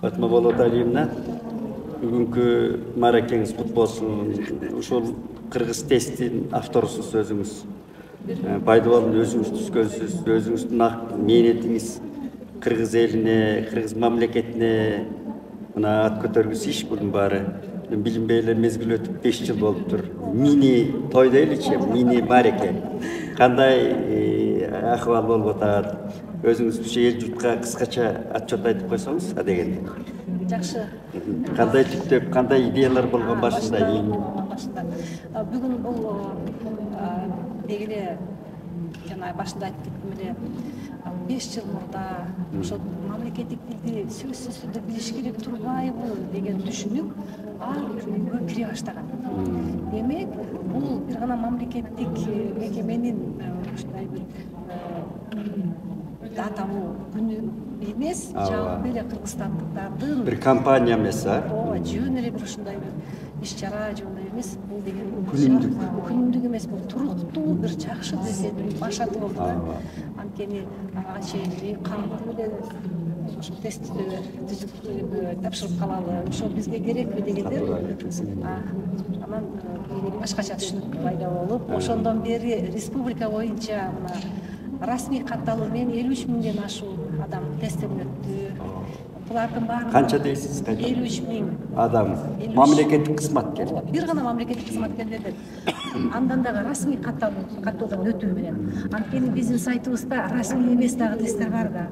Fatma Болоталиевна, бүгүнкү мааракеңиз кут болсун. Ушул кыргыз тесттин авторусуз өзүңүз. Пайдаланып өзүңүз түзгөнсүз, өзүңүздүн ак мээнетиңиз кыргыз элине, кыргыз мамлекетине мына ат көтөргүсү иш bunun баары. Билинбей эле мезгил өтүп 5 жыл болуптур. Мини той дейличи, мини маареке. Кандай акыбал болуп атат? Өзүңүз эл журтка кыскача отчет айтып койсоңуз адегенде. Жакшы. Кандай түптөп, кандай идеялар болгон башында? Бүгүн бул дегеле жана башында айтып кеттим эле 5 жыл мурда ошол мамлекеттик тилди сөзсүз түрдө билиш керек турбайбы деген түшүнүк ар бир үйгө кире баштаган. Демек, бул бир гана мамлекеттик мекеменин ушундай бир даталуу күнү эмес, жалпы эле кыргызстандыктардын бир компания эмес, ооба, жөн эле бир ушундай бир иш-чара жөнүндө эмес, бул деген күнүмдүк эмес, бул туруктуу бир жакшы десем башаты болду да. Анткени ага чейин кантип эле ошол тестти түзүп тапшырып калалы, ошол бизге керекпи дегендер. Анан башкача түшүнүк пайда болуп, ошондон бери республика боюнча мына расмий катталуу менен 53 миңден ашуун адам тесттен өттү. Булардын баары канча дейсиз? 53 миң адам. Мамлекеттик кызматкер. Бир гана мамлекеттик кызматкерлерден. Андан дагы расмий каттоодон өтүү менен. Анткени биздин сайтыбызда расмий эмес дагы тесттер бар да.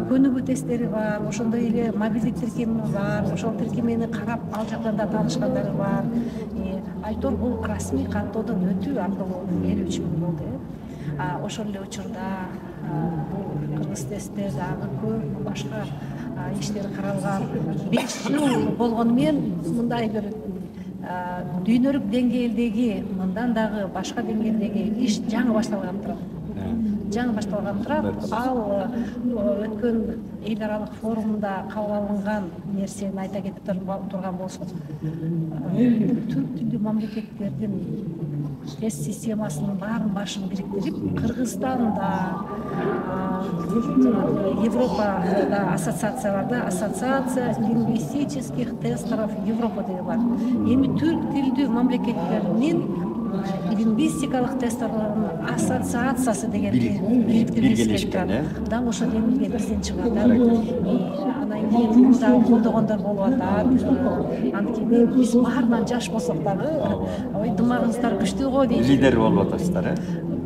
Көнүгүү тесттери бар, ошондой эле мобилдик тиркеми бар, ошол тиркемени карап ал жактан да таанышкандары бар. Айтор бул расмий каттоодон өтүү аркылуу 53 миң болду. Ошол эле учурда бул кыргыз тестте дагы көп башка иштер каралган. 5 жыл болгону менен мындай бир дүйнөлүк деңгээлдеги, мындан дагы башка деңгээлдеги иш жаңы башталган турат. Жаңы башталган турат. Ал өткөн эл аралык форумда кабыл алынган нерсени айта кетип турган болсок, түрк тилдүү мамлекеттердин тест системасынын баарын башын бириктирип, Кыргызстанда, Европада ассоциацияларда ассоциация лингвистических тестеров Европа деген бар. Эми түрк тилдүү мамлекеттеринин лингвистикалык тестерлердин ассоциациясы деген биргелешкен. Дал ошо деңгээлге бизден чыгат. Анан кийин дагы колдогондор болуп атат. Анткени биз баарынан жаш болсок дагы, ой, дымагыбыздар күчтүү го дейт. Лидер болуп атасыздар,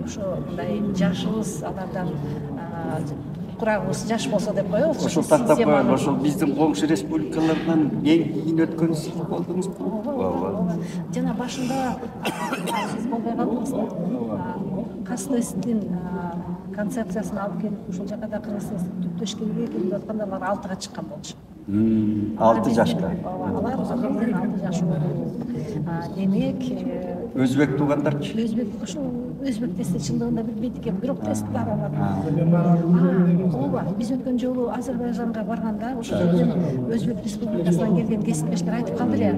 Ошо мындай жашыбыз алардан курагыбыз жаш болсо деп коелучу. Ошол тактап коелу, ошол биздин коңшу республикалардан эң кийин өткөнүз болдуңузбу? Ооба. Жана башында сиз болбой калдыңыз да. Каз тесттин концепциясын алып келип, ушул жака да кыргыз тестин түптөшкөнгө келип атканда алар 6га чыккан болчу. 6 жашка. Алар абдан 6 жаш болду. Демек, өзбек туугандарчы? Өзбек, ошол өзбек тести чындыгында билбейт экен, бирок тест бар алар. Ооба, биз өткөн жолу Азербайжанга барганда, ошол жерден Өзбек Республикасынан келген кесиптештер айтып калды эле.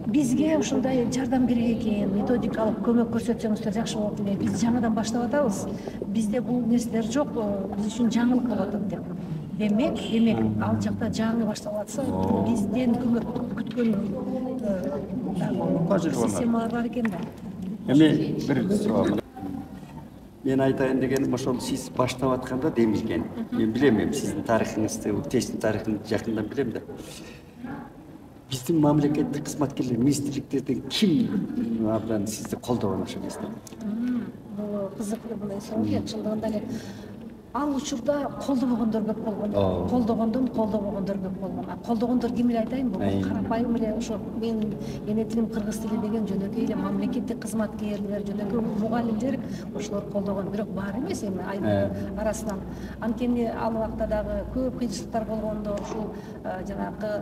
Бизге ушундай жардам керек экен, методикалык көмөк көрсөтсөңүздөр жакшы болот эле. Биз жаңыдан баштап атабыз. Бизде бул нерселер жок, биз үчүн жаңылык болуп атат деп. Демек, ал жакта жаңы башталып атса, бизден көмөк күткөн системалар бар экен да. Эми бир суроо. Мен айтайын дегеним, ошол сиз баштап атканда демилген. Мен билем, сиздин тарыхыңызды, тесттин тарыхын жакындан билем да. Биздин мамлекеттик кызматкерлер, министрликтерден ким абдан сизди колдогон ошол кезде? Бул кызыктуу мындай суроо экен, чындыгында эле ал учурда колдобогондор көп болгон. Колдогондон колдобогондор көп болгон. Колдогондор ким эле айтайын, бул карапайым эле ошо менин эне тилим кыргыз тили деген жөнөкөй эле мамлекеттик кызматкерлер, жөнөкөй мугалимдер ошолор колдогон, бирок бар эмес эми арасынан. Анткени ал убакта дагы көп кыйынчылыктар болгондо ушул жанагы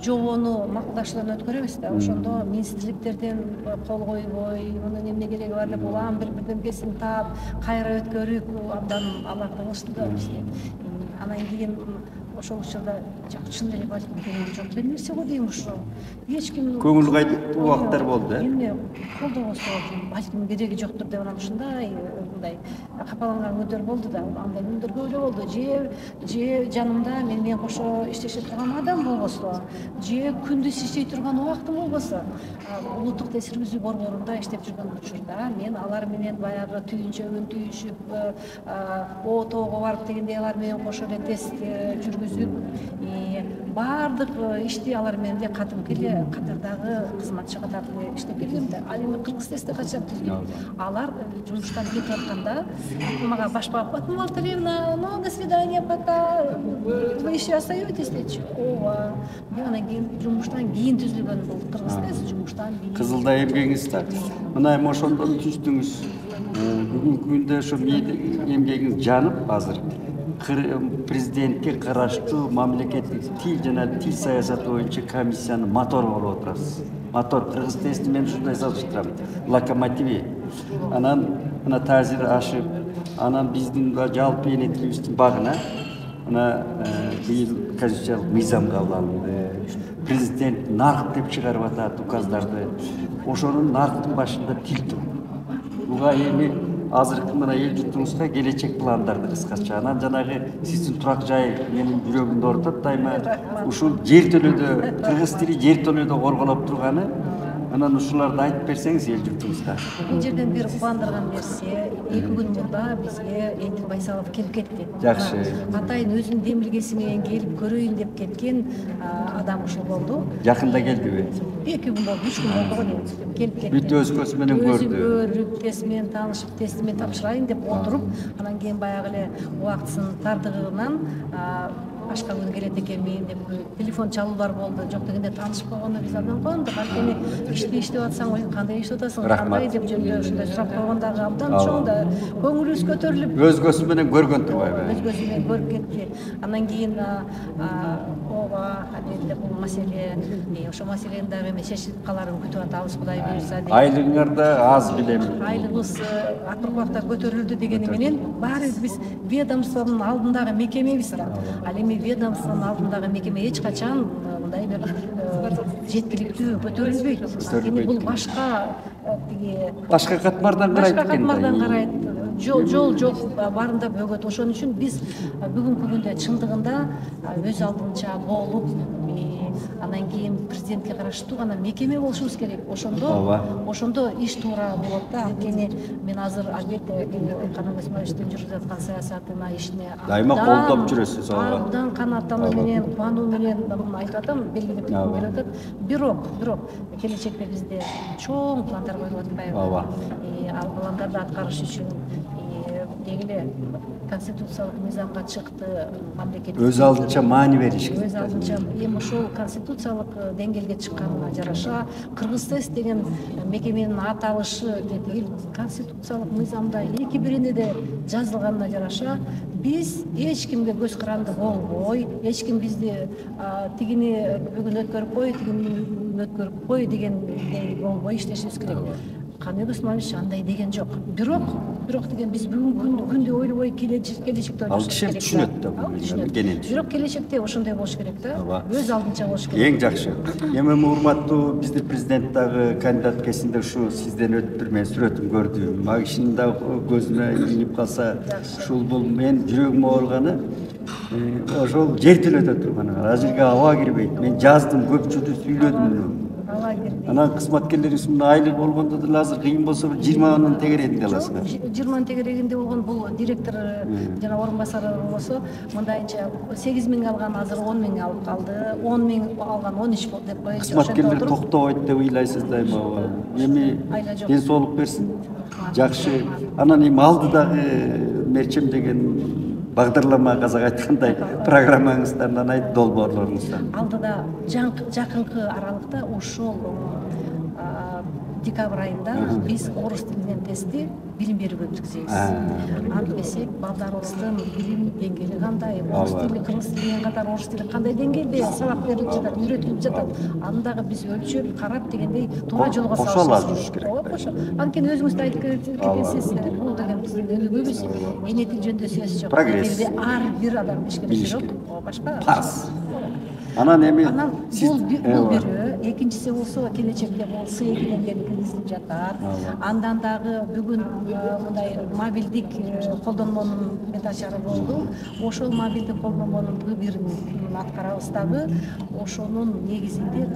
жобону макулдашуудан өткөрөбүз да. Ошондо министрликтерден кол койбой, мунун эмне кереги бар деп улам бир-бирдемкесин таап, кайра өткөрүп, абдан кылышты да бизге. Анан кийин ошол учурда чын эле балким кереги жок. Бир нерсе го дейм ушул. Эч ким көңүл кайтып убактар болду, Эмне колдобосо балким кереги жоктур деп анан ушундай мындай капаланган күндөр болду да, андай күндөр көп эле болду. Же жанымда менен кошо иштешип турган адам болбосо, же күндүз иштей турган убактым болбосо, улуттук тест-жүргүзүү борборунда иштеп жүргөн учурда мен алар менен баягы түйүнчөгүн түйүшүп, ОТОго барып дегенде алар менен кошо эле тест жүргүзүп, баардык ишти алар менен эле кадимки эле катардагы кызматчы катары иштеп келдим да. Ал эми кыргыз тестти качан түздүм. Алар жумуштан кетип атканда мага башпак Фатыма Алтариевна, ну до свидания, пока. Вы еще остаетесь дечи? Ооба. Мен анан кийин жумуштан кийин түзүлгөн бул кыргыз тест, жумуштан кийин. Кызылда эмгегиңиз да. Мына эми ошондон түздүңүз. Бүгүнкү күндө ошо эмгегиңиз жанып азыр президентке караштуу мамлекеттик тил жана тил саясаты боюнча комиссиянын мотору болуп отурасыз. Мотор кыргыз тести мен ушундай салыштырам. Локомотиви. Анан мына таасир ашып, анан биздин жалпы эне тилибиздин багына мына быйыл конституциялык мыйзам кабыл алынды. Президент нарк деп чыгарып атат указдарды. Ошонун нарктын башында тил тур. Буга эми азыркы мына эл журтуңузга келечек пландарды кыскача. Анан жанагы сиздин турак жай менин жүрөгүмдө ортот дайыма ушул жер төлөдө кыргыз тили жер төлөдө корголоп турганы. Анан ушуларды айтып берсеңиз эл журтуңузга. Бул жерден бир кубандырган нерсе, 2 күн мурда бизге Эдил Байсалов келип кетти. Жакшы. Атайын өзүнүн демилгеси менен келип көрөйүн деп кеткен адам ушул болду. Жакында келдиби? 2 күн болду, 3 күн болду го дейм. Келип кетти. Бүт өз көзү менен көрдү. Көрүп, тест менен таанышып, тестиме тапшырайын деп отуруп, анан кийин баягы эле убактысынын тардыгынан башка күн келет экенмин деп телефон чалуулар болду. Жок дегенде таанышып койгондо биз андан кондук. Анткени ишти иштеп атсаң, ой кандай иштеп атасың, кандай деп жөндөп ушундай сурап койгондогу абдан чоң да көңүлүбүз көтөрүлүп. Өз көзү менен көргөн турбайбы? Өз көзү менен көрүп кетти. Андан кийин ооба, албетте бул маселе, ошо маселени дагы эми чечилип каларын күтүп атабыз, Кудай буйрса деп. Айлыгыңар да аз билем. Айлыгыбыз акыркы убакта көтөрүлдү дегени менен баарыбыз биз ведомствонун алдындагы мекемебиз. Ал эми ведомствонун алдындагы мекеме эч качан мындай бир жеткиликтүү көтөрүлбөйт. Анткени бул башка катмардан карайт экен. Башка катмардан карайт. Жол жок, барында бөгөт. Ошон үчүн биз бүгүнкү күндө чындыгында өз алдынча болуп, анан кийин президентке караштуу гана мекеме болушубуз керек. Ошондо иш туура болот да. Анткени мен азыр албетте Канат Исмаиловичтин жүргүзүп аткан саясатына, ишине дайыма колдоп жүрөсүз. Абдан канааттануу менен, кубануу менен айтып атам, белгилеп келип атат. Бирок келечекте бизде чоң пландар коюлуп атпайбы? Ал пландарды аткарыш үчүн деги эле конституциялык мыйзамга чыкты мамлекет. Өз алдынча маани бериш керек. Өз алдынча эми ошол конституциялык деңгээлге чыкканына жараша кыргыз тест деген мекеменин аталышы тигил конституциялык мыйзамда 2-бирине жазылганына жараша биз эч кимге көз каранды болбой, эч ким бизди тигини бүгүн өткөрүп кой, тигини өткөрүп кой дегендей болбой иштешибиз керек. Канат Исмаилович андай деген жок. Бирок деген биз бүгүнкү күндү ойлобой келечекте ал киши түшүнөт да бул. Бирок келечекте ошондой болуш керек да. Өз алдынча болуш керек. Эң жакшы. Эми урматтуу биздин президент дагы кандидат кезинде ушу сизден өтүп мен сүрөтүн көрдүм. Ал кишинин да көзүнө ийип калса, ушул бул мен жүрөгүмө ооруганы ошол жер төлөдө турганы. Азыркы аба кирбейт. Мен жаздым, көпчүлүктү сүйлөдүм. Анан кызматкерлерибиз мына айлык болгондо деле азыр кыйын болсо 20 тегерегинде аласыңар. 20 тегерегинде болгон бул директор жана орун басары болсо мындайча 8 миң алган азыр 10 миң алып калды. 10 миң алган 13 болду деп коюнчу. Кызматкерлер токтобойт деп ыйлайсыз дайыма. Эми ден соолук берсин. Жакшы. Анан эми алдыдагы мерчем деген багдарлама казак айткандай программаңыздан айт долбоорлоруңуздан. Алдыда жакынкы аралыкта ушул декабрь айында биз орус тилинен тестти билим берүүгө өткүзөбүз. Антпесек балдарыбыздын билим деңгээли кандай, орус тили, кыргыз тилинен катар орус тили кандай деңгээлде сабак берилип жатат, үйрөтүлүп жатат. Аны дагы биз өлчөп, карап дегендей туура жолго салышыбыз керек. Анткени өзүңүз да айтып кетесиз, бул деген биздин өнүгүүбүз, эне тил жөнүндө сөз жок. Прогресс. Ар бир адам бишке жок, башка. Анан эми Анан сиз бул бирөө, экинчиси болсо келечекте бул С2-ден киргизилип жатат. Андан дагы бүгүн мындай мобилдик колдонмонун метачары болду. Ошол мобилдик колдонмонун бирин аткарабыз дагы. Ошонун негизинде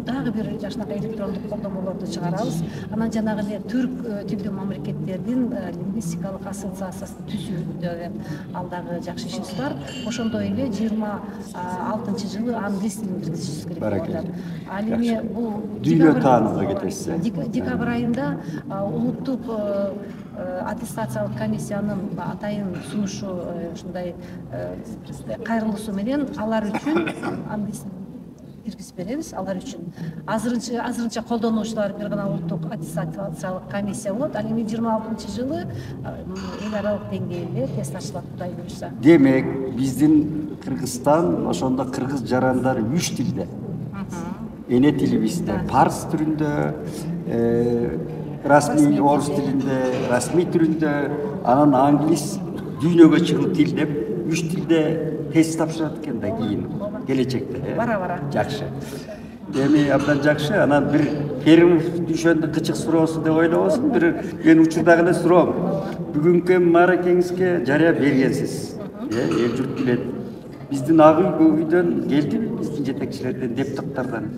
дагы бир жашынакай электрондук колдонмолорду чыгарабыз. Анан жанагы эле түрк тилдүү мамлекеттердин лингвистикалык ассоциациясын түзүүдө ал дагы жакшы ишибиз бар. Ошондой эле 26-жылы англис тилин киргизишибиз керек болуп атат. Ал эми бул дүйнө таанымга кетесиз. Декабрь айында улуттук аттестациялык комиссиянын атайын сунушу ушундай кайрылуусу менен алар үчүн англис киргизип беребиз. Алар үчүн азырынча колдонуучулар бир гана улуттук аттестациялык комиссия болот. Ал эми 26-жылы эл аралык деңгээлде тест ачылат, Кудай буюрса. Демек, биздин Кыргызстан ошондо кыргыз жарандары 3 тилде. Эне тилибизде, парс түрүндө, расмий орус тилинде, расмий түрүндө, анан англис дүйнөгө чыгуу тил деп 3 тилде тест тапшырат экен да кийин келечекте. Бара. Жакшы. Эми абдан жакшы. Анан бир Керимов düşөндү кычык суроосу деп ойлобосун. Бир мен учурдагы эле суроом. Бүгүнкү мааракеңизге жарыя бергенсиз. Эл журт билет. Биздин ак үйдөн келдиби? Биздин жетекчилерден, депутаттардан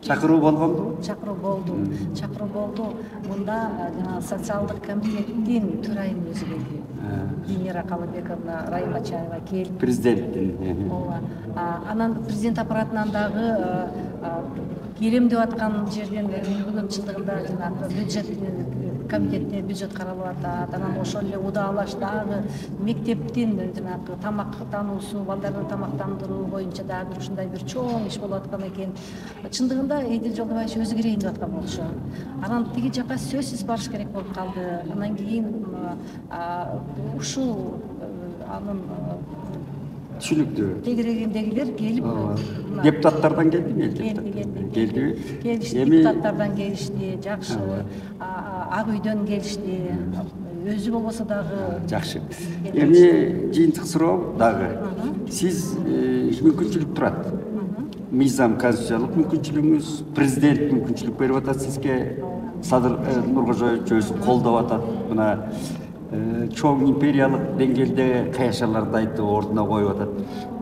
чакыруу болгонду? Чакыруу болду. Мында жана социалдык комитеттин төрайымы өзү келди. Венера Калыбековна Райымачаева келди. Президенттин. Ооба. Анан президент аппаратынан дагы келем деп аткан жерден бүгүн чындыгында жанагы бюджет комитетте бюджет каралып атат. Анан ошол эле удаалаш дагы мектептин жанагы тамактануусу, балдарды тамактандыруу боюнча дагы ушундай бир чоң иш болуп аткан экен. Чындыгында Эдил Жолдобаевич өзү кирейин деп аткан болчу. Анан тиги жака сөзсүз барыш керек болуп калды. Анан кийин ушул анын түшүнүктүү. Тегерегиндегилер келип Депутаттардан келдиби? Келди. Депутаттардан келишти, жакшы. Ак үйдөн келишти. Өзү болбосо дагы жакшы. Эми жыйынтык суроо дагы. Сиз мүмкүнчүлүк турат. Мыйзам конституциялык мүмкүнчүлүгүңүз, президент мүмкүнчүлүк берип атат сизге. Садыр Нуркожоевич өзү колдоп атат. Мына чоң империялык деңгээлде каяшаларды айтып ордуна коюп атат.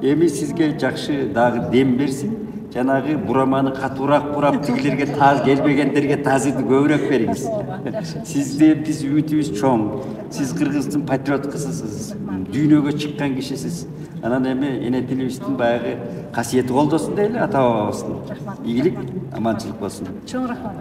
Эми сизге жакшы дагы дем берсин. Жанагы бураманы катуураак бурап тигилерге келбегендерге таазирди көбүрөөк бериңиз. Сизде биз үмүтүбүз чоң. Сиз Кыргыздын патриоткусусуз. Дүйнөгө чыккан кишисиз. Анан эми эне тилибиздин баягы касиети колдосун дейли ата бабабыздын. Ийгилик, аманчылык болсун. Чоң рахмат.